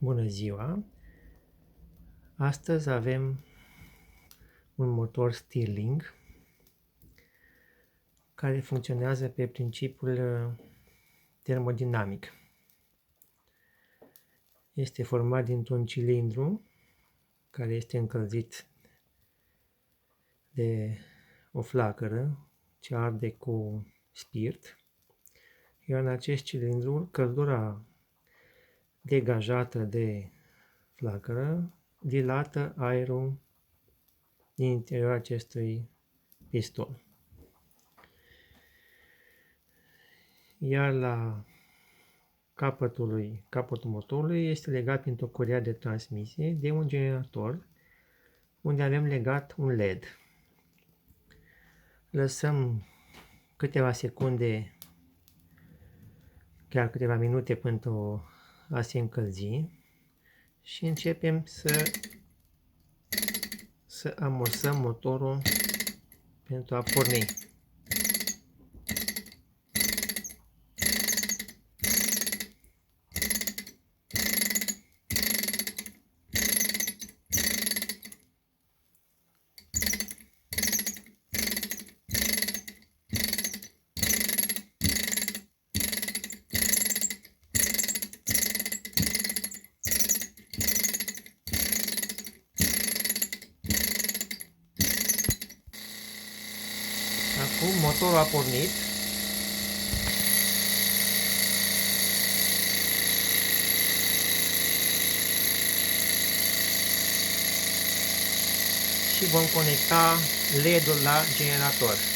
Bună ziua! Astăzi avem un motor Stirling care funcționează pe principiul termodinamic. Este format dintr-un cilindru care este încălzit de o flacără ce arde cu spirit, iar în acest cilindru căldura degajată de flacără dilată aerul din interiorul acestui piston. Iar la capătul motorului este legat printr-o curea de transmisie de un generator unde avem legat un LED. Lăsăm câteva secunde, chiar câteva minute pentru a se încălzi și începem să amorsăm motorul pentru a porni. Acum motorul a pornit și vom conecta LED-ul la generator.